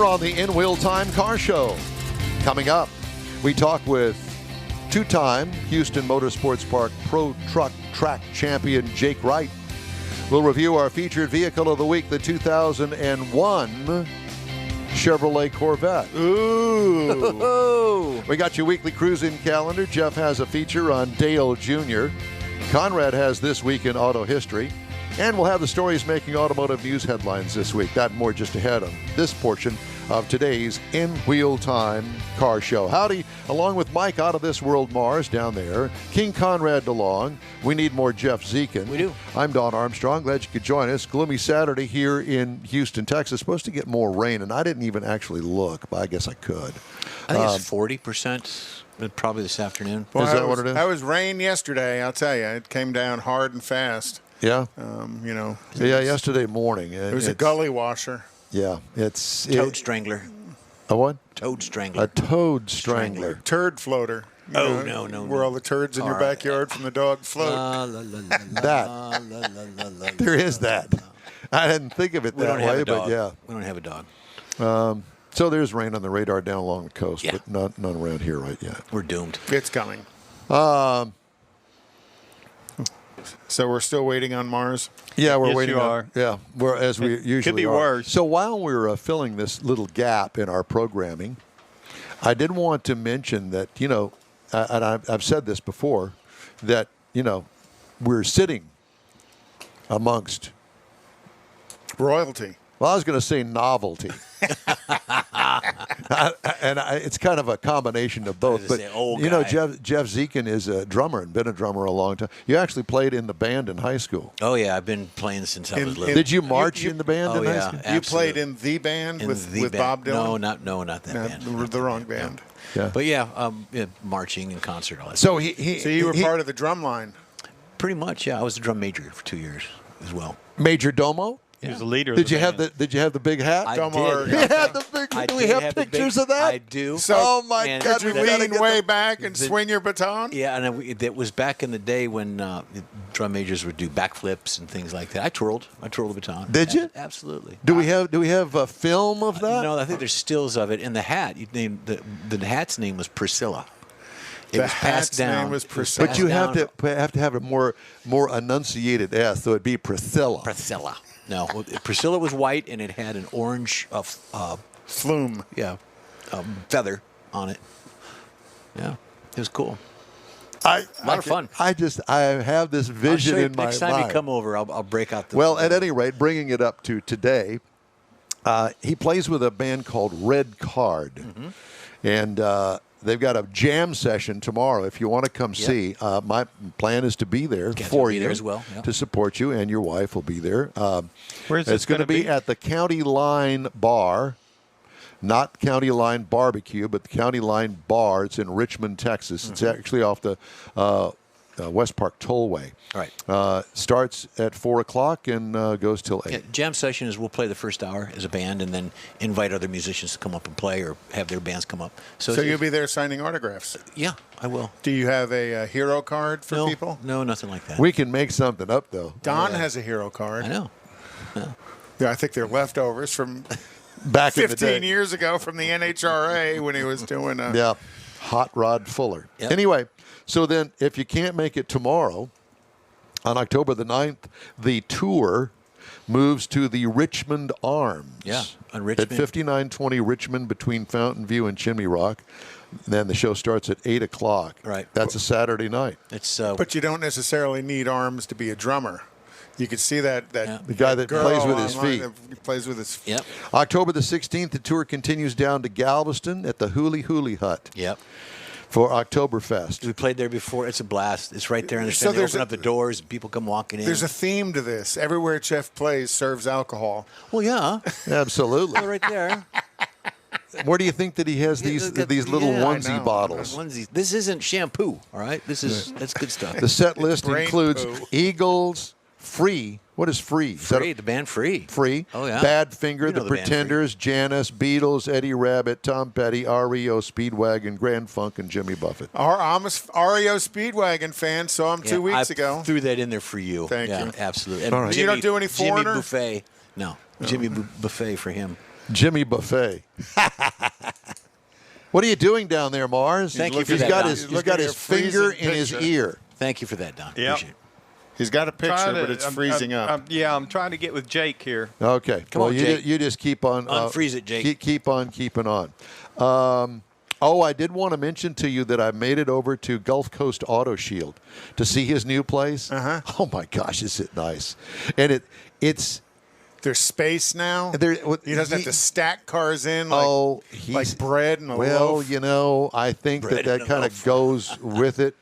here on the In Wheel Time Car Show. Coming up, we talk with two-time Houston Motorsports Park Pro Truck Track Champion Jake Wright. We'll review our featured vehicle of the week, the 2001 Chevrolet Corvette. Ooh. We got your weekly cruising calendar. Jeff has a feature on Dale Jr. Conrad has This Week in Auto History. And we'll have the stories making automotive news headlines this week. That and more just ahead on this portion of today's In Wheel Time Car Show. Howdy, along with Mike out of this world Mars down there, King Conrad DeLong. We need more Jeff Zekin. We do. I'm Don Armstrong. Glad you could join us. Gloomy Saturday here in Houston, Texas. Supposed to get more rain, and I didn't even actually look, but I guess I could. I think it's 40%, probably this afternoon. Well, is that what it is? That was rain yesterday, I'll tell you. It came down hard and fast. Yeah? Yeah, yesterday morning. It was a gully washer. Yeah, it's... Toad strangler. A what? Toad strangler. A toad strangler. Turd floater. No. Where all the turds in your backyard from the dog float. There is that. I didn't think of it that way, but yeah. We don't have a dog. So there's rain on the radar down along the coast, Yeah. but none around here right yet. We're doomed. It's coming. So we're still waiting on Mars? Yeah, we're Yes, waiting. you are. Yeah, as we usually could be are. worse. So while we're filling this little gap in our programming, I did want to mention that, and I've said this before, that, we're sitting amongst, Royalty. well, I was going to say novelty. It's kind of a combination of both. But, Jeff Zekin is a drummer and been a drummer a long time. You actually played in the band in high school. Oh, yeah. I've been playing since I was little. Did you march in the band in high school? Absolutely. You played in the band with Bob Dylan? No, not that band. The wrong band. Yeah. But marching and concert, all that. So So you were part of the drum line? Pretty much, yeah. I was the drum major for 2 years as well. Major Domo? He was the leader. Did you have the big hat? I Domo did. You had the big. Do we have pictures of that? I do. So- Oh my And God! Did we you gotta lean get way them. back and swing your baton? Yeah, and it was back in the day when the drum majors would do backflips and things like that. I twirled the baton. Did you? Absolutely. Do we have a film of that? No, I think there's stills of it. And the hat, the hat's name was Priscilla. It The was passed hat's down. name was It Priscilla. But you passed have down to have a more enunciated S, so it'd be Priscilla. Priscilla. No, Priscilla was white and it had an orange Flume. feather on it. Yeah, it was cool. A lot of fun. I have this vision in my Next time mind. you come over, I'll break out the. Well, at any rate, bringing it up to today, he plays with a band called Red Card, and they've got a jam session tomorrow. If you want to come see, my plan is to be there Guess for we'll be you there as well, yeah. to support you, and your wife will be there. Where's it's this going to gonna be be? at the County Line Bar. Not County Line Barbecue, but the County Line Bar. It's in Richmond, Texas. It's actually off the West Park Tollway. Right. Starts at 4 o'clock and goes till 8. Yeah, jam session is we'll play the first hour as a band and then invite other musicians to come up and play or have their bands come up. So you'll be there signing autographs? Yeah, I will. Do you have a hero card for people? No, nothing like that. We can make something up, though. Don has a hero card. I know. Yeah, I think they're leftovers from Back in the 15 day. years ago from the NHRA when he was doing Yeah, Hot Rod Fuller. Yep. Anyway, so then if you can't make it tomorrow, on October the 9th, the tour moves to the Richmond Arms. Yeah, on Richmond. At 5920 Richmond between Fountain View and Chimney Rock. And then the show starts at 8 o'clock. Right. That's a Saturday night. It's But you don't necessarily need arms to be a drummer. You could see that The guy that girl plays with his online feet. that plays with his feet. Yep. October the 16th, the tour continues down to Galveston at the Hooly Hooly Hut Yep. for Oktoberfest. We played there before. It's a blast. It's right there in the So center. They there's open a- up the doors and people come walking in. There's a theme to this. Everywhere Jeff plays serves alcohol. well, yeah. Absolutely. right there. Where do you think that he has these little Yeah, I onesie know. bottles? Onesies. This isn't shampoo, all right? That's good stuff. The set list brain includes poo. Eagles, Free. What is Free? Is that Free, the band Free. Free. Oh, yeah. Badfinger, You know The the band Pretenders, Janis, Beatles, Eddie Rabbit, Tom Petty, REO, Speedwagon, Grand Funk, and Jimmy Buffett. I'm a REO Speedwagon fan, saw him 2 weeks I ago. threw that in there for you. Thank yeah, you. Absolutely. And All right. You don't do any Foreigner? Jimmy Buffet. No. Jimmy Buffet for him. Jimmy Buffet. What are you doing down there, Mars? Thank you for He's that, got Don. he's got his finger in his ear. Thank you for that, Don. Yep. Appreciate it. He's got a picture, Trying to- but it's freezing up. I'm trying to get with Jake here. Okay. Come on, Jake. You just keep on. Unfreeze it, Jake. Keep on keeping on. I did want to mention to you that I made it over to Gulf Coast Auto Shield to see his new place. Uh-huh. Oh my gosh, is it nice? And it's There's space now. He doesn't have to stack cars in like bread and a loaf. I think Bread and that a kind loaf. of goes with it.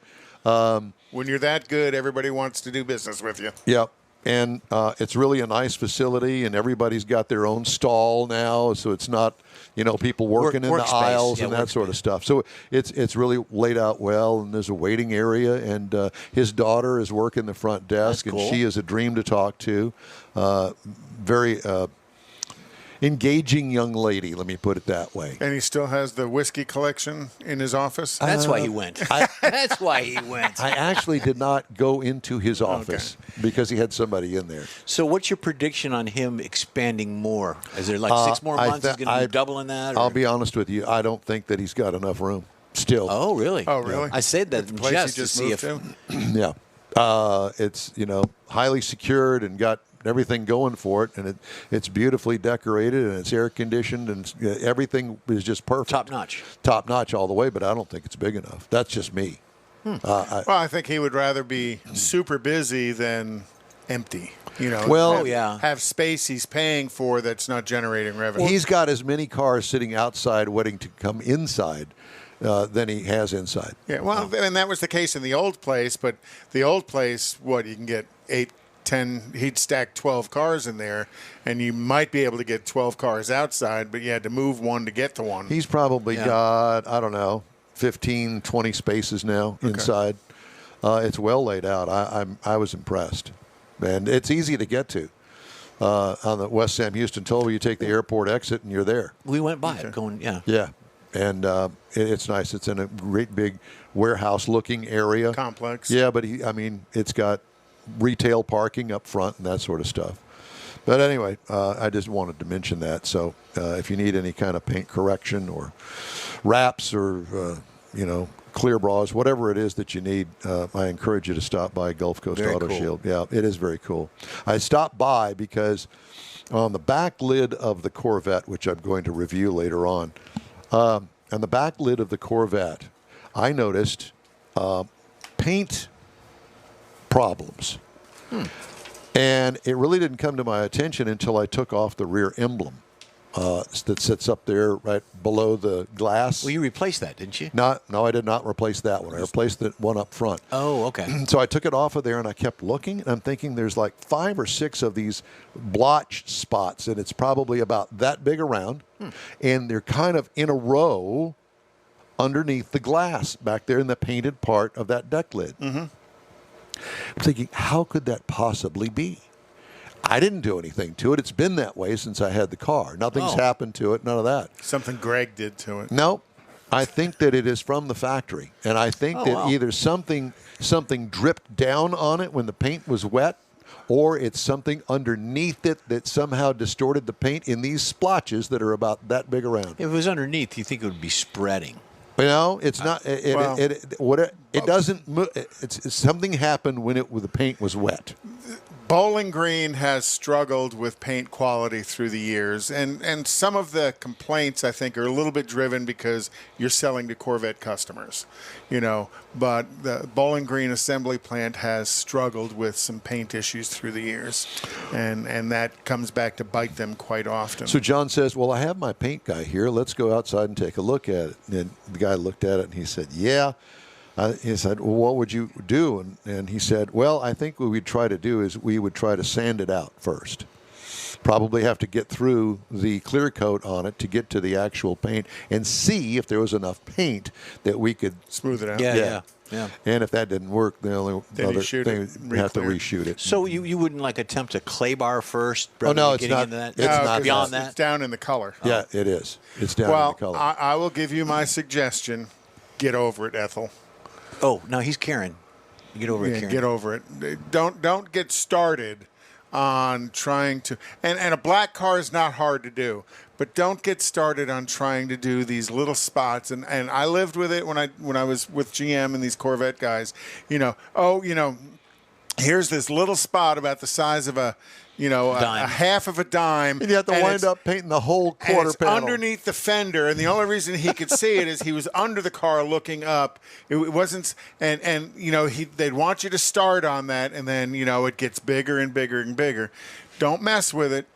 When you're that good, everybody wants to do business with you. Yep. And it's really a nice facility, and everybody's got their own stall now, so it's not, people working in the workspace. aisles Yeah, and that sort workspace. of stuff. So it's really laid out well, and there's a waiting area, and his daughter is working the front desk, That's cool. and she is a dream to talk to. Very engaging young lady, let me put it that way. And he still has the whiskey collection in his office. That's why he went. That's why he went. I actually did not go into his office because he had somebody in there. So what's your prediction on him expanding more? Is there like 6 more months? He's going to be doubling that? I'll or- be honest with you. I don't think that he's got enough room still. Oh, really? Oh, really? I said that The place he just to just see moved if. to? Yeah. It's, highly secured and got everything going for it. And it's beautifully decorated and it's air conditioned and everything is just perfect. Top notch. Top notch all the way, but I don't think it's big enough. That's just me. I think he would rather be super busy than empty. Well- have, Oh, yeah. have space he's paying for that's not generating revenue. He's got as many cars sitting outside waiting to come inside than he has inside. Yeah, well, and that was the case in the old place, but the old place, you can get 8, 10, he'd stack 12 cars in there, and you might be able to get 12 cars outside, but you had to move one to get to one. He's probably got, 15, 20 spaces now inside. It's well laid out. I was impressed. And it's easy to get to. On the West Sam Houston Toll, you take the airport exit and you're there. We went by it going, yeah. Yeah. And it's nice. It's in a great big warehouse-looking area. Complex. Yeah, but it's got retail parking up front and that sort of stuff. But anyway, I just wanted to mention that. So if you need any kind of paint correction or wraps or, clear bras, whatever it is that you need, I encourage you to stop by Gulf Coast Very Auto cool. Shield. Yeah, it is very cool. I stopped by because on the back lid of the Corvette, which I'm going to review later on the back lid of the Corvette, I noticed paint problems. And it really didn't come to my attention until I took off the rear emblem that sits up there right below the glass. Well, you replaced that, didn't you? No, I did not replace that one. I replaced the one up front. Oh, okay. So I took it off of there and I kept looking, and I'm thinking there's like 5 or 6 of these blotch spots, and it's probably about that big around, and they're kind of in a row underneath the glass back there in the painted part of that deck lid. I'm thinking, how could that possibly be? I didn't do anything to it. It's been that way since I had the car. Nothing's happened to it, none of that. Something Greg did to it. Nope. I think that it is from the factory, and I think that either something dripped down on it when the paint was wet, or it's something underneath it that somehow distorted the paint in these splotches that are about that big around. If it was underneath, you think it would be spreading. It's not. It doesn't. It's something happened when the paint was wet. Bowling Green has struggled with paint quality through the years, and some of the complaints, I think, are a little bit driven because you're selling to Corvette customers, but the Bowling Green assembly plant has struggled with some paint issues through the years, and that comes back to bite them quite often. So John says, well, I have my paint guy here. Let's go outside and take a look at it. And the guy looked at it and he said, yeah. He said, well, what would you do? And he said, well, I think what we'd try to do is we would try to sand it out first. Probably have to get through the clear coat on it to get to the actual paint and see if there was enough paint that we could smooth it out. Yeah. And if that didn't work, the only Then you other shoot thing, it, we have to re-clear. reshoot it. So you wouldn't attempt a clay bar first? Oh, no, it's getting not. Into that? It's not 'cause beyond it's that. down in the color. Yeah, it is. It's down in Well, the color. I will give you my suggestion. Get over it, Ethel. Oh, no, he's Karen. You get over it, Yeah, Karen. get over it. Don't get started on trying to. And a black car is not hard to do, but don't get started on trying to do these little spots. And I lived with it when I was with GM and these Corvette guys. Here's this little spot about the size of a half of a dime. And you have to wind up painting the whole quarter panel. Underneath the fender, and the only reason he could see it is he was under the car looking up. It wasn't, they'd want you to start on that, and then, it gets bigger and bigger and bigger. Don't mess with it.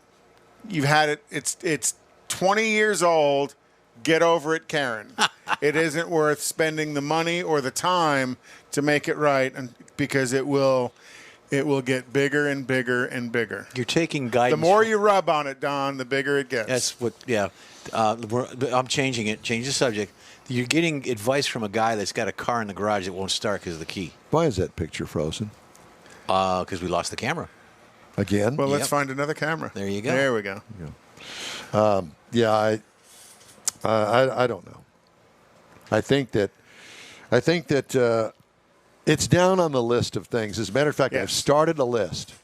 You've had it. It's 20 years old. Get over it, Karen. It isn't worth spending the money or the time to make it right, because it will get bigger and bigger and bigger. You're taking guidance. The more you rub on it, Don, the bigger it gets. That's what, yeah. I'm changing it. Change the subject. You're getting advice from a guy that's got a car in the garage that won't start because of the key. Why is that picture frozen? Because we lost the camera. Again? Well, let's find another camera. There you go. There we go. I don't know. I think that it's down on the list of things. As a matter of fact, Yes. I've started a list.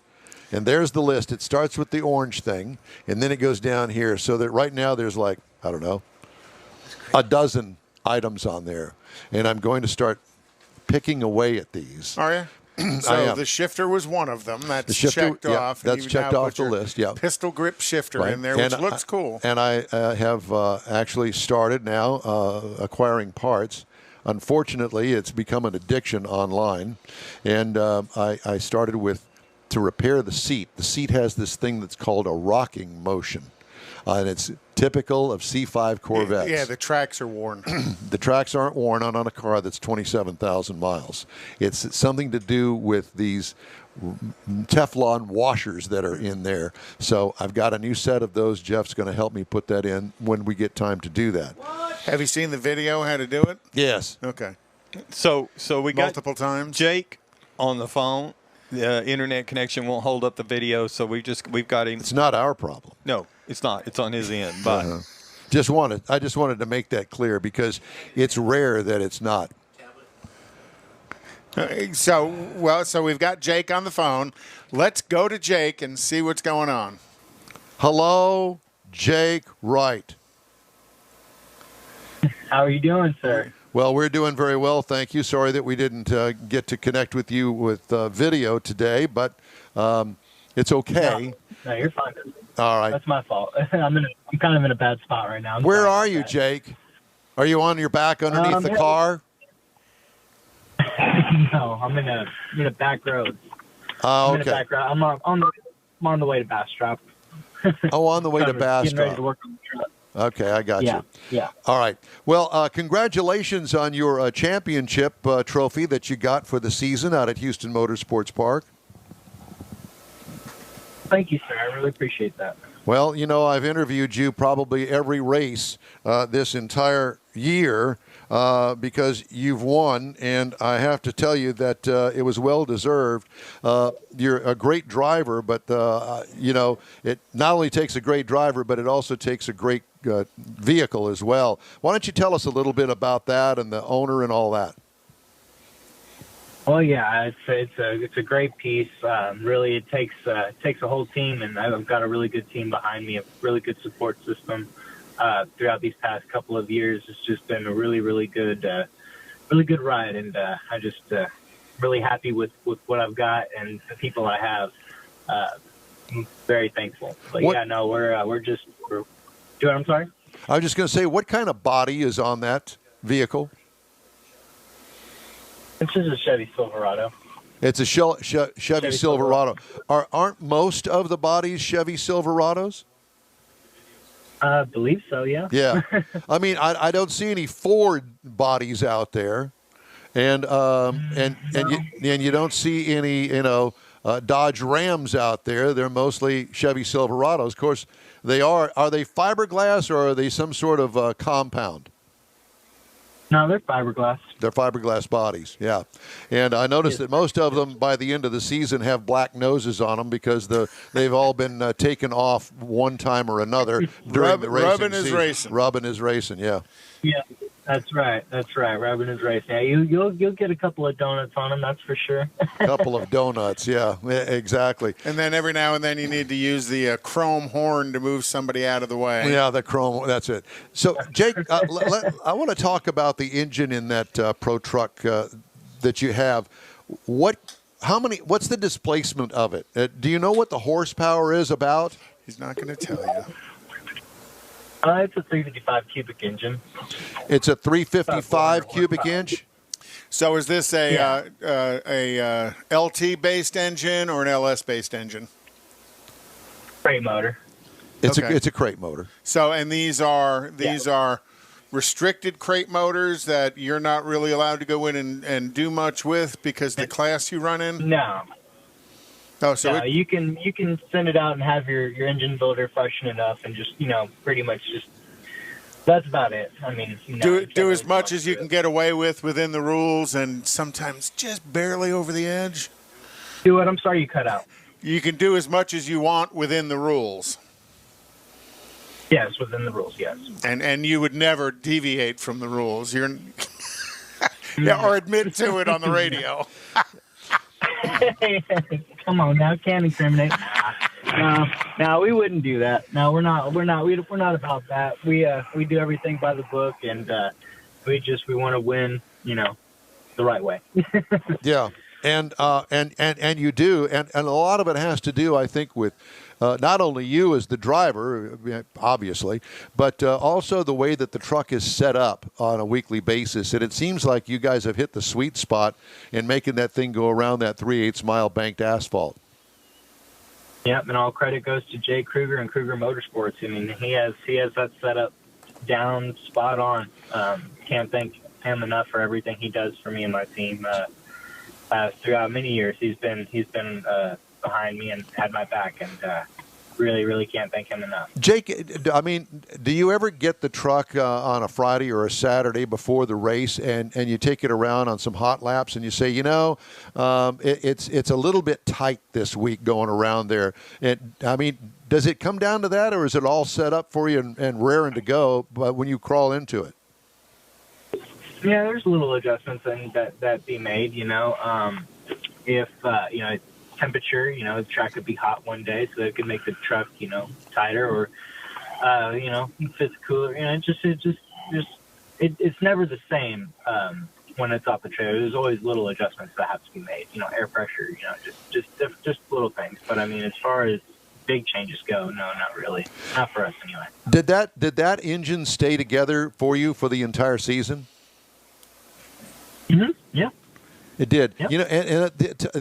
And there's the list. It starts with the orange thing, and then it goes down here. So that right now there's like, I don't know, a dozen items on there. And I'm going to start picking away at these. Are you? So the shifter was one of them. That's checked off. That's checked off the list, yeah. Pistol grip shifter Right. in there, which looks cool. And I have actually started now acquiring parts. Unfortunately, it's become an addiction online. And I started to repair the seat. The seat has this thing that's called a rocking motion. And it's typical of C5 Corvettes. Yeah, the tracks are worn. The tracks aren't worn on a car that's 27,000 miles. It's something to do with these Teflon washers that are in there. So I've got a new set of those. Jeff's going to help me put that in when we get time to do that. Have you seen the video how to do it? Yes. Okay. So we got Multiple times? Jake on the phone. The internet connection won't hold up the video, so we've got him. It's not our problem. No, it's not. It's on his end. But I just wanted to make that clear because it's rare that it's not. So we've got Jake on the phone. Let's go to Jake and see what's going on. Hello, Jake Wright. How are you doing, sir? Well, we're doing very well, thank you. Sorry that we didn't get to connect with you with video today, but it's okay. No, you're fine. All right. That's my fault. I'm kind of in a bad spot right now. Where are you, Jake? Are you on your back underneath the car? No, I'm in a back road. Oh, I'm in a okay. back road. I'm on the way to Bastrop. Oh, on the way to Getting ready to Bastrop. work on the truck. Okay, I got you. Yeah. All right. Well, congratulations on your championship trophy that you got for the season out at Houston Motorsports Park. Thank you, sir. I really appreciate that. Well, I've interviewed you probably every race this entire year because you've won, and I have to tell you that it was well-deserved. You're a great driver, but, it not only takes a great driver, but it also takes a great vehicle as well. Why don't you tell us a little bit about that and the owner and all that? Well, yeah, it's a great piece. Really, it takes a whole team, and I've got a really good team behind me, a really good support system throughout these past couple of years. It's just been a really, really good ride, and I'm just really happy with what I've got and the people I have. I'm very thankful. But what? Yeah, no, we're doing. I'm sorry. I was just going to say, what kind of body is on that vehicle? It's just a Chevy Silverado. It's a Chevy Silverado. Aren't most of the bodies Chevy Silverados? I believe so. Yeah. Yeah. I mean, I don't see any Ford bodies out there, and you don't see any Dodge Rams out there. They're mostly Chevy Silverados. Of course, they are. Are they fiberglass or are they some sort of compound? No, they're fiberglass. They're fiberglass bodies, yeah. And I noticed that most of them, by the end of the season, have black noses on them because they've all been taken off one time or another during the racing Rubbin is season. racing. Rubbin is racing, yeah. Yeah. That's right. Robin is racing. Yeah, you'll get a couple of donuts on him. That's for sure. Couple of donuts, yeah, exactly. And then every now and then you need to use the chrome horn to move somebody out of the way. Yeah, the chrome. That's it. So, Jake, I want to talk about the engine in that Pro Truck that you have. What's the displacement of it? Do you know what the horsepower is about? He's not going to tell you. It's a 355 cubic engine. It's a 355 cubic inch. So is this a LT based engine or an LS based engine? Crate motor. It's a crate motor. So and these are restricted crate motors that you're not really allowed to go in and do much with because the class you run in. No. Oh, so you can send it out and have your engine builder freshen it up and just pretty much just that's about it. I mean, do as much as you can get away with within the rules, and sometimes just barely over the edge. Do what? I'm sorry, you cut out. You can do as much as you want within the rules. Yes, within the rules. Yes. And you would never deviate from the rules. You're or admit to it on the radio. Come on now, can't incriminate. No, we wouldn't do that. No, we're not about that. We do everything by the book, and we want to win, the right way. Yeah, and you do, and a lot of it has to do, I think, with not only you as the driver, obviously, but also the way that the truck is set up on a weekly basis. And it seems like you guys have hit the sweet spot in making that thing go around that 3/8 mile banked asphalt. Yep, and all credit goes to Jay Kruger and Kruger Motorsports. I mean, he has that set up down spot on. Can't thank him enough for everything he does for me and my team throughout many years. He's been behind me and had my back, and really, really can't thank him enough. Jake, I mean, do you ever get the truck on a Friday or a Saturday before the race and you take it around on some hot laps and you say, it's a little bit tight this week going around there? I mean, does it come down to that, or is it all set up for you and raring to go but when you crawl into it? Yeah, there's little adjustments that be made, if, temperature, the track could be hot one day, so it could make the truck, tighter, or, if it's cooler, it's never the same, when it's off the trailer. There's always little adjustments that have to be made, air pressure, just little things. But I mean, as far as big changes go, no, not really. Not for us anyway. Did that engine stay together for you for the entire season? Mm-hmm. Yeah. It did. Yep. And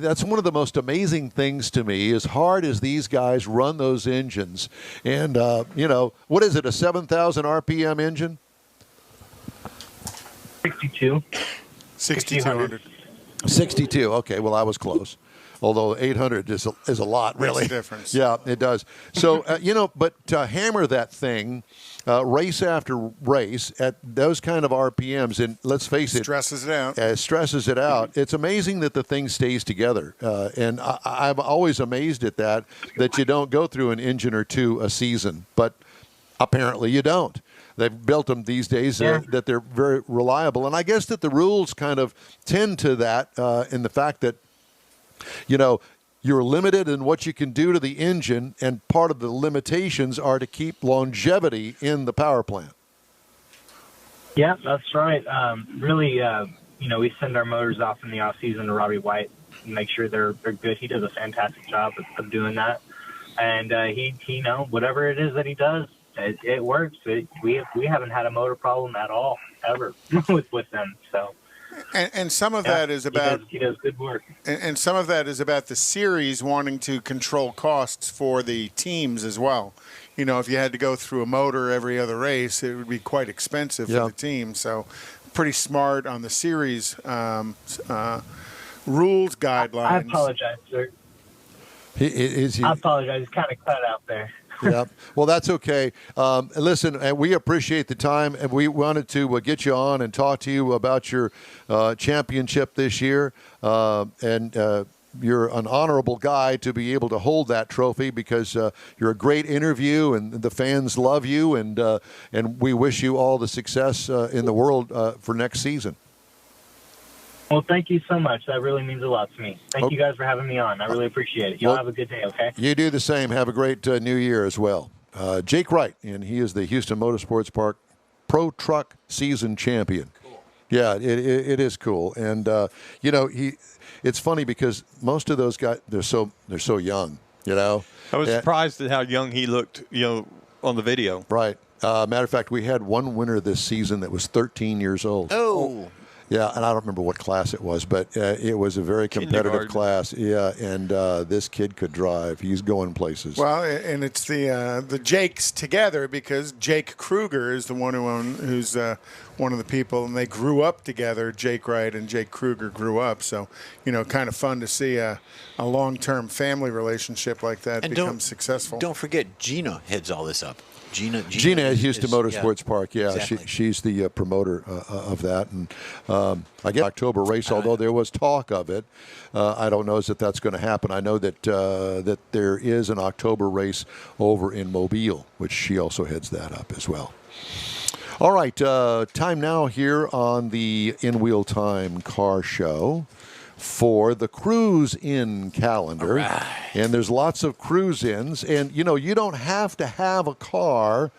that's one of the most amazing things to me, as hard as these guys run those engines. And, what is it, a 7,000 RPM engine? 62. 6,200. 62. Okay, well, I was close. Although 800 is a lot, really. Makes a difference. Yeah, it does. So, but to hammer that thing race after race at those kind of RPMs, and let's face it, stresses it out. It's amazing that the thing stays together. And I'm always amazed at that you don't go through an engine or two a season. But apparently you don't. They've built them these days that they're very reliable. And I guess that the rules kind of tend to that in the fact that, you're limited in what you can do to the engine, and part of the limitations are to keep longevity in the power plant. Yeah, that's right. Really, we send our motors off in the off season to Robbie White and make sure they're good. He does a fantastic job of doing that, and he whatever it is that he does, it works. We haven't had a motor problem at all ever with them. So. And some of that is about he does good work. And some of that is about the series wanting to control costs for the teams as well. If you had to go through a motor every other race, it would be quite expensive for the team. So, pretty smart on the series rules guidelines. I apologize, sir. I apologize. It's kind of cut out there. Yeah, well, that's okay. Listen, and we appreciate the time, and we wanted to get you on and talk to you about your championship this year. And you're an honorable guy to be able to hold that trophy because you're a great interview and the fans love you, and we wish you all the success in the world for next season. Well, thank you so much. That really means a lot to me. Thank you guys for having me on. I really appreciate it. Y'all have a good day, okay? You do the same. Have a great new year as well. Jake Wright, and he is the Houston Motorsports Park Pro Truck Season Champion. Cool. Yeah, it is cool. And, it's funny because most of those guys, they're so young, I was surprised at how young he looked, on the video. Right. Matter of fact, we had one winner this season that was 13 years old. Oh. Yeah, and I don't remember what class it was, but it was a very competitive class. Yeah, and this kid could drive. He's going places. Well, and it's the Jakes together because Jake Kruger is the one who's one of the people, and they grew up together. Jake Wright and Jake Kruger grew up, so kind of fun to see a long-term family relationship like that and become successful. Don't forget, Gina heads all this up. Gina at Houston Motorsports Park. Yeah, exactly. She's the promoter of that. And I guess October race, although there was talk of it, I don't know if that's going to happen. I know that there is an October race over in Mobile, which she also heads that up as well. All right, time now here on the In Wheel Time Car Show for the cruise-in calendar. Right. And there's lots of cruise-ins. And, you don't have to have a car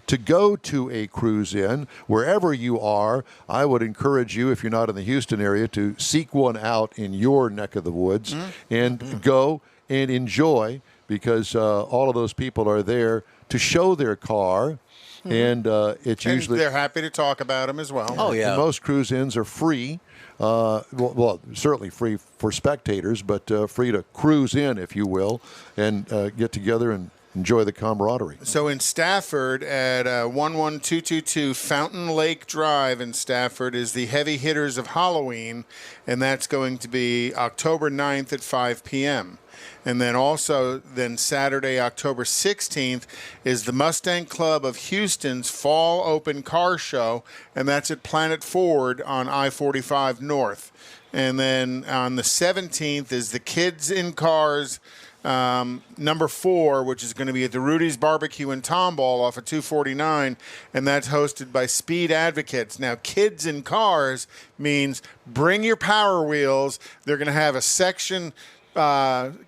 to go to a cruise-in. Wherever you are, I would encourage you, if you're not in the Houston area, to seek one out in your neck of the woods and go and enjoy, because all of those people are there to show their car. And it's usually... And they're happy to talk about them as well. Oh, yeah. And most cruise-ins are free. Well, certainly free for spectators, but free to cruise in, if you will, and get together and enjoy the camaraderie. So in Stafford at 11222 Fountain Lake Drive in Stafford is the Heavy Hitters of Halloween, and that's going to be October 9th at 5 p.m. And then also Saturday, October 16th, is the Mustang Club of Houston's Fall Open Car Show, and that's at Planet Ford on I-45 North. And then on the 17th is the Kids in Cars number 4, which is going to be at the Rudy's Barbecue in Tomball off of 249, and that's hosted by Speed Advocates. Now, Kids in Cars means bring your Power Wheels. They're going to have a section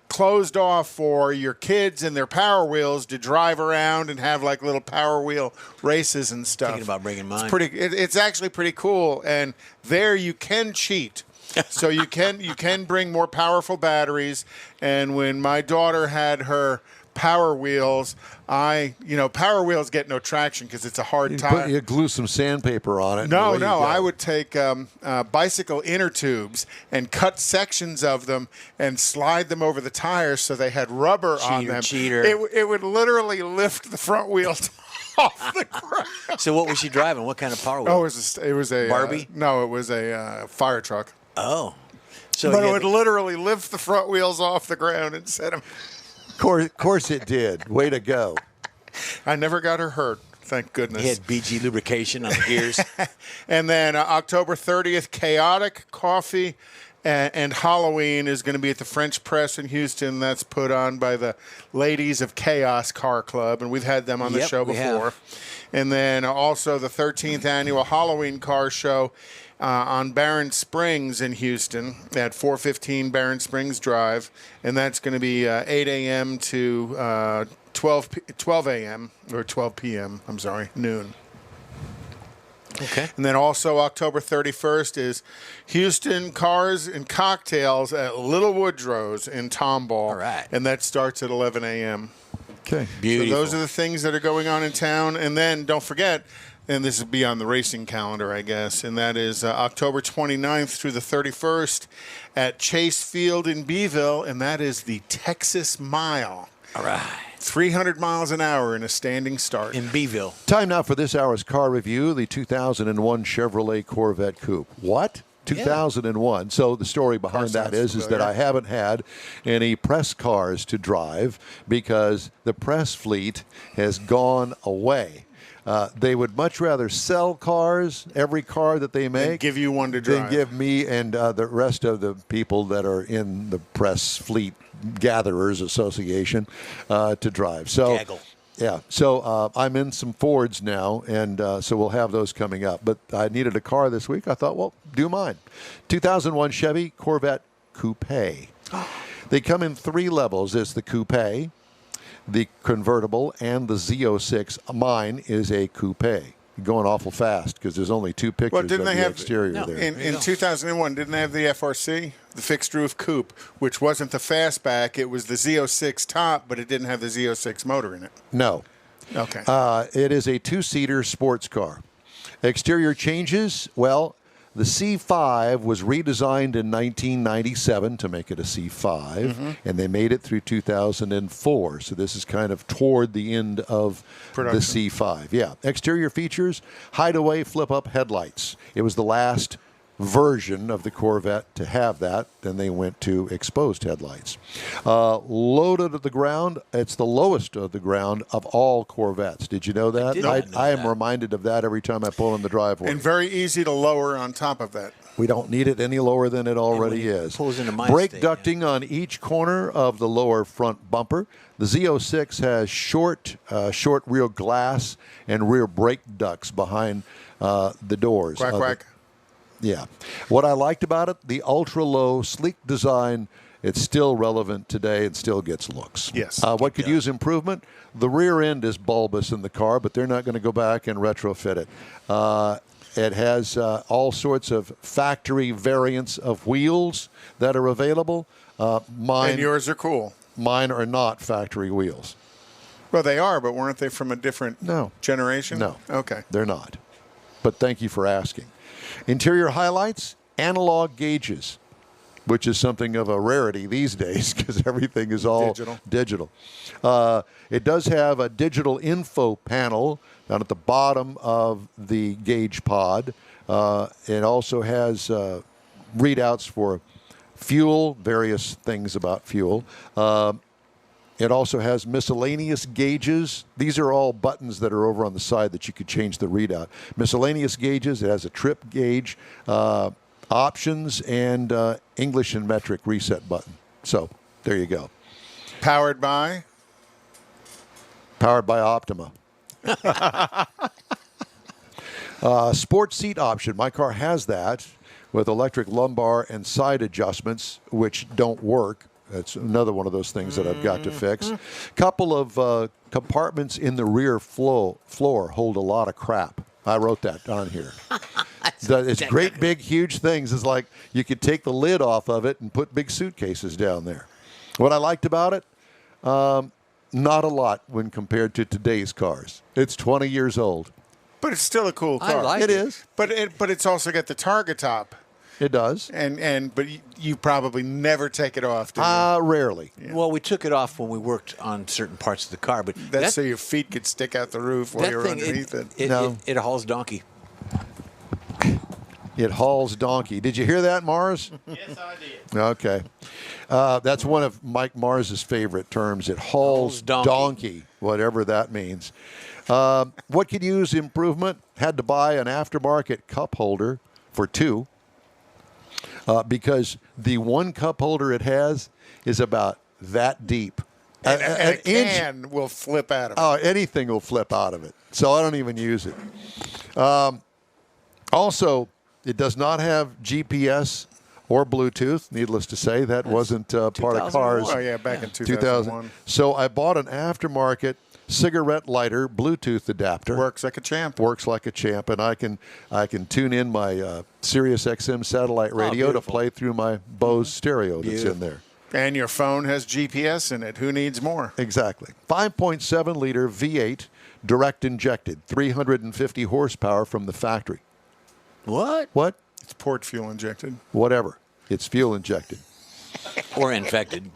closed off for your kids and their Power Wheels to drive around and have like little Power Wheel races and stuff. Thinking about bringing mine. It's actually pretty cool, and there you can cheat. So you can bring more powerful batteries. And when my daughter had her Power Wheels, Power Wheels get no traction because it's a hard tire. You glue some sandpaper on it. No, I would take bicycle inner tubes and cut sections of them and slide them over the tires so they had rubber on them. Cheater. It would literally lift the front wheels off the ground. So what was she driving? What kind of Power Wheel? Oh, it was a Barbie? No, it was a fire truck. Oh. So but it would literally lift the front wheels off the ground and set them. Of course it did. Way to go. I never got her hurt, thank goodness. He had BG lubrication on the gears. And then October 30th, Chaotic Coffee and Halloween is going to be at the French Press in Houston. That's put on by the Ladies of Chaos Car Club, and we've had them on the show before. And then also the 13th annual Halloween Car Show on Barron Springs in Houston at 415 Barron Springs Drive, and that's going to be 8 a.m. to 12 a.m. or 12 p.m. I'm sorry, noon. Okay. And then also October 31st is Houston Cars and Cocktails at Little Woodrow's in Tomball. All right. And that starts at 11 a.m. Okay. Beautiful. So those are the things that are going on in town. And then don't forget, and this will be on the racing calendar, I guess, and that is October 29th through the 31st at Chase Field in Beeville, and that is the Texas Mile. All right. 300 miles an hour in a standing start. In Beeville. Time now for this hour's car review, the 2001 Chevrolet Corvette Coupe. What? 2001. So the story behind that is that I haven't had any press cars to drive because the press fleet has gone away. They would much rather sell cars, every car that they make, give you one to drive. than give me and the rest of the people that are in the Press Fleet Gatherers Association to drive. So. Gaggle. Yeah, so I'm in some Fords now, and so we'll have those coming up. But I needed a car this week. I thought, well, do mine. 2001 Chevy Corvette Coupe. They come in 3 levels. There's the Coupe, the convertible, and the Z06. Mine is a Coupe. Going awful fast because there's only 2 pictures of the exterior there. In 2001, didn't they have the FRC, the fixed roof coupe, which wasn't the fastback? It was the Z06 top, but it didn't have the Z06 motor in it. No. Okay. It is a 2-seater sports car. Exterior changes, well, the C5 was redesigned in 1997 to make it a C5, and they made it through 2004. So this is kind of toward the end of production. The C5. Yeah. Exterior features, hideaway flip-up headlights. It was the last version of the Corvette to have that. Then they went to exposed headlights. Loaded to the ground, it's the lowest of the ground of all Corvettes. Did you know that? I am reminded of that every time I pull in the driveway. And very easy to lower on top of that. We don't need it any lower than it already is. Pulls into my Brake state, ducting on each corner of the lower front bumper. The Z06 has short rear glass and rear brake ducts behind the doors. Quack, quack. Yeah. What I liked about it, the ultra-low, sleek design, it's still relevant today and still gets looks. Yes. What could use improvement? The rear end is bulbous in the car, but they're not going to go back and retrofit it. It has all sorts of factory variants of wheels that are available. And yours are cool. Mine are not factory wheels. Well, they are, but weren't they from a different generation? No. Okay. They're not. But thank you for asking. Interior highlights, analog gauges, which is something of a rarity these days because everything is all digital. It does have a digital info panel down at the bottom of the gauge pod. It also has readouts for fuel, various things about fuel. It also has miscellaneous gauges. These are all buttons that are over on the side that you could change the readout. Miscellaneous gauges. It has a trip gauge, options, and English and metric reset button. So there you go. Powered by Optima. Sports seat option. My car has that with electric lumbar and side adjustments, which don't work. That's another one of those things that I've got to fix. Couple of compartments in the rear floor hold a lot of crap. I wrote that on here. It's great, big, huge things. It's like you could take the lid off of it and put big suitcases down there. What I liked about it, not a lot when compared to today's cars. It's 20 years old. But it's still a cool car. I like it. It is. But it's also got the target top. It does. But you probably never take it off, do you? Rarely. Yeah. Well, we took it off when we worked on certain parts of the car, but that's so your feet could stick out the roof while you're underneath it. It hauls donkey. It hauls donkey. Did you hear that, Mars? Yes, I did. Okay. That's one of Mike Mars's favorite terms. It hauls donkey, whatever that means. What could use improvement? Had to buy an aftermarket cup holder for 2. Because the one cup holder it has is about that deep. And a can will flip out of it. Oh, anything will flip out of it. So I don't even use it. Also, it does not have GPS or Bluetooth. Needless to say, that wasn't part of cars. Oh, yeah, back in 2001. So I bought an aftermarket cigarette lighter Bluetooth adapter. Works like a champ. Works like a champ, and I can tune in my Sirius XM satellite radio to play through my Bose stereo that's in there. And your phone has GPS in it. Who needs more? Exactly. 5.7 liter V8 direct injected, 350 horsepower from the factory. What? It's port fuel injected. Whatever. It's fuel injected. Or infected.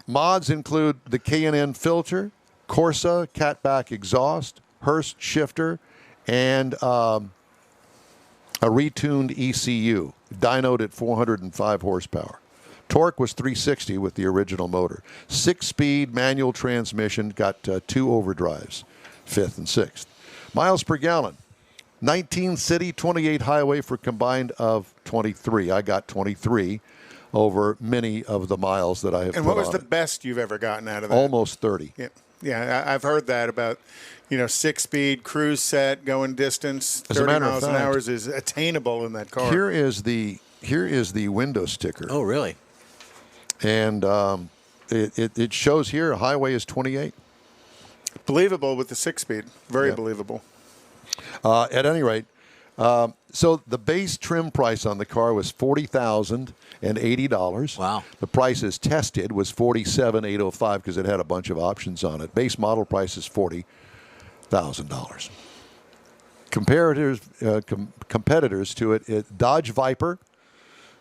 Mods include the K&N filter, Corsa catback exhaust, Hurst shifter, and a retuned ECU, dynoed at 405 horsepower. Torque was 360 with the original motor. 6-speed manual transmission, got 2 overdrives, 5th and 6th. Miles per gallon. 19 city, 28 highway for combined of 23. I got 23 over many of the miles that I have put on. And what was the best you've ever gotten out of that? Almost 30. Yeah, I've heard that about, 6-speed, cruise set, going distance, As a 30 matter of miles an fact, hour is attainable in that car. Here is the window sticker. Oh, really? And it shows here a highway is 28. Believable with the 6-speed. Very believable. At any rate, so the base trim price on the car was $40,080. Wow. The price as tested was $47,805 because it had a bunch of options on it. Base model price is $40,000. Competitors to it, Dodge Viper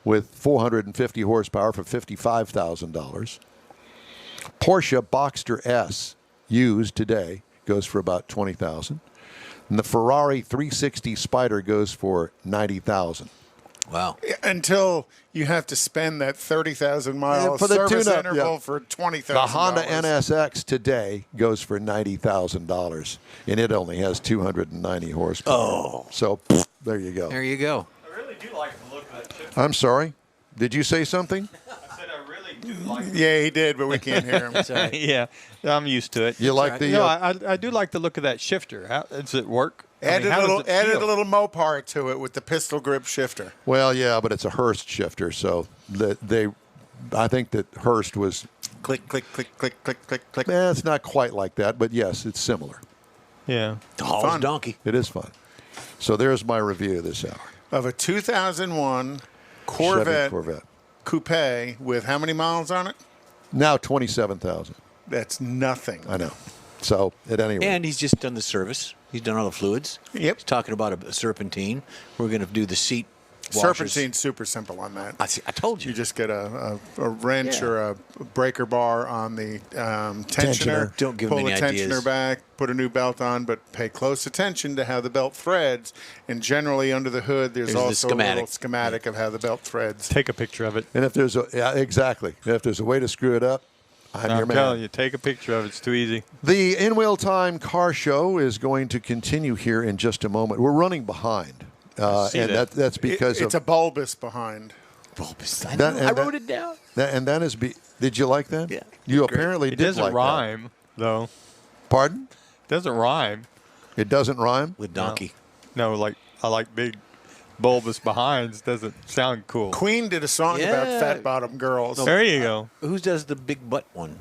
with 450 horsepower for $55,000. Porsche Boxster S used today goes for about $20,000. And the Ferrari 360 Spider goes for $90,000. Wow. Until you have to spend that 30,000 mile for the service tune-up, interval for $20,000. The Honda NSX today goes for $90,000, and it only has 290 horsepower. Oh. So there you go. There you go. I really do like the look of that chip. I'm sorry. Did you say something? I said I really do like it. Yeah, he did, but we can't hear him. Sorry. Yeah, I'm used to it. You like the? I do like the look of that shifter. How does it work? Added how does it a feel? little Mopar to it with the pistol grip shifter. Well, yeah, but it's a Hurst shifter, so I think that Hurst was. Click, click, click, click, click, click, click. It's not quite like that, but yes, it's similar. Yeah. Hall's Fun. donkey. It is fun. So there's my review this hour. Of a 2001 Chevy Corvette. Coupe with how many miles on it? Now 27,000. That's nothing. I know. So at any rate. And he's just done the service. He's done all the fluids. Yep. He's talking about a serpentine. We're going to do the seat washers. Serpentine's super simple on that. I told you. You just get a wrench or a breaker bar on the tensioner. Tensioner. Don't give pull him the any tensioner ideas. back, put a new belt on, but pay close attention to how the belt threads. And generally under the hood, there's There's the also a schematic. little schematic of how the belt threads. Take a picture of it. And if there's exactly. If there's a way to screw it up, I'm your I'm man. telling you, take a picture of it. It's too easy. The In Wheel Time car show is going to continue here in just a moment. We're running behind. see And that. that's because It's a bulbous behind. Bulbous. I That- know. and I that- wrote it down. that is. Did you like that? Yeah. You Great. apparently It did doesn't like rhyme, though. that. Pardon? It doesn't rhyme. It doesn't rhyme? With donkey. No, like I like big bulbous behinds. Doesn't sound cool. Queen did a song about Yeah. fat bottom girls. There you go. Who does the big butt one?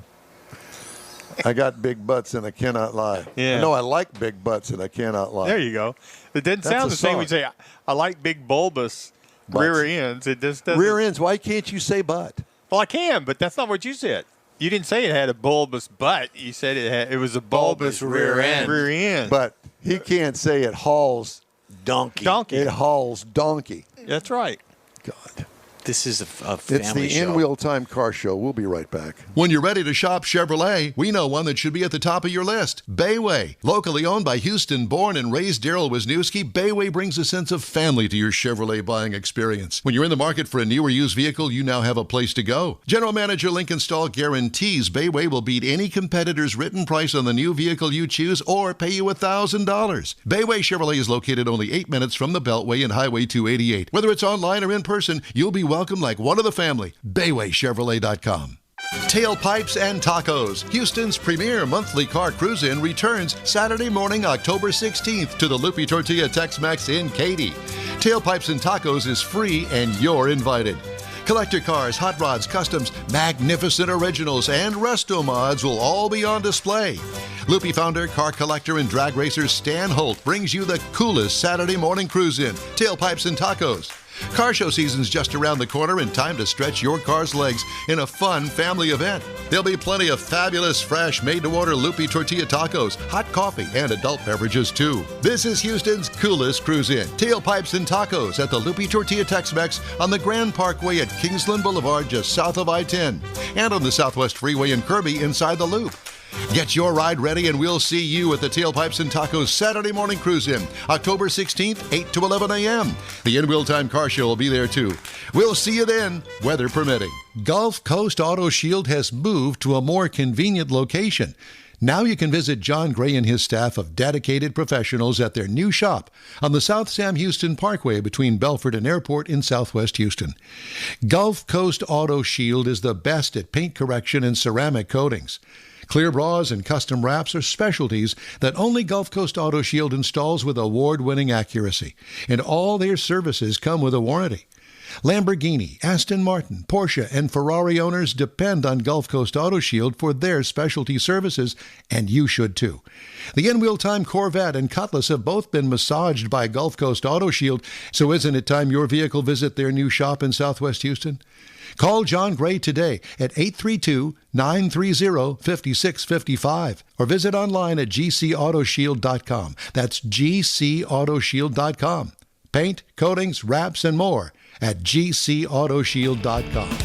I got big butts and I cannot lie. Yeah. No, I like big butts and I cannot lie. There you go. It doesn't That's sound a the same when you song. say, I like big bulbous Butts. rear ends. It just doesn't. Rear ends. Why can't you say butt? Well, I can, but that's not what you said. You didn't say it had a bulbous butt. You said it was a bulbous rear end. Rear end. But he can't say it hauls. Donkey. Donkey. It hauls donkey. That's right. God. This is a family It's the show. In Wheel Time car show. We'll be right back. When you're ready to shop Chevrolet, we know one that should be at the top of your list. Bayway. Locally owned by Houston-born and raised Daryl Wisniewski, Bayway brings a sense of family to your Chevrolet buying experience. When you're in the market for a new or used vehicle, you now have a place to go. General Manager Lincoln Stahl guarantees Bayway will beat any competitor's written price on the new vehicle you choose or pay you $1,000. Bayway Chevrolet is located only 8 minutes from the Beltway and Highway 288. Whether it's online or in person, you'll be welcome like one of the family. BaywayChevrolet.com. Tailpipes and Tacos. Houston's premier monthly car cruise-in returns Saturday morning, October 16th to the Lupi Tortilla Tex-Mex in Katy. Tailpipes and Tacos is free and you're invited. Collector cars, hot rods, customs, magnificent originals, and resto mods will all be on display. Lupi founder, car collector, and drag racer Stan Holt brings you the coolest Saturday morning cruise-in, Tailpipes and Tacos. Car show season's just around the corner and time to stretch your car's legs in a fun family event. There'll be plenty of fabulous, fresh, made-to-order Lupi tortilla tacos, hot coffee, and adult beverages, too. This is Houston's coolest cruise-in, Tailpipes and Tacos at the Lupi Tortilla Tex-Mex on the Grand Parkway at Kingsland Boulevard just south of I-10 and on the Southwest Freeway in Kirby inside the Loop. Get your ride ready and we'll see you at the Tailpipes and Tacos Saturday morning cruise-in, October 16th, 8 to 11 a.m. The In Wheel Time car show will be there too. We'll see you then, weather permitting. Gulf Coast Auto Shield has moved to a more convenient location. Now you can visit John Gray and his staff of dedicated professionals at their new shop on the South Sam Houston Parkway between Belford and Airport in Southwest Houston. Gulf Coast Auto Shield is the best at paint correction and ceramic coatings. Clear bras and custom wraps are specialties that only Gulf Coast Auto Shield installs with award-winning accuracy, and all their services come with a warranty. Lamborghini, Aston Martin, Porsche, and Ferrari owners depend on Gulf Coast Auto Shield for their specialty services, and you should too. The in-wheel time Corvette and Cutlass have both been massaged by Gulf Coast Auto Shield, so isn't it time your vehicle visit their new shop in Southwest Houston? Call John Gray today at 832-930-5655 or visit online at gcautoshield.com. That's gcautoshield.com. Paint, coatings, wraps, and more at gcautoshield.com.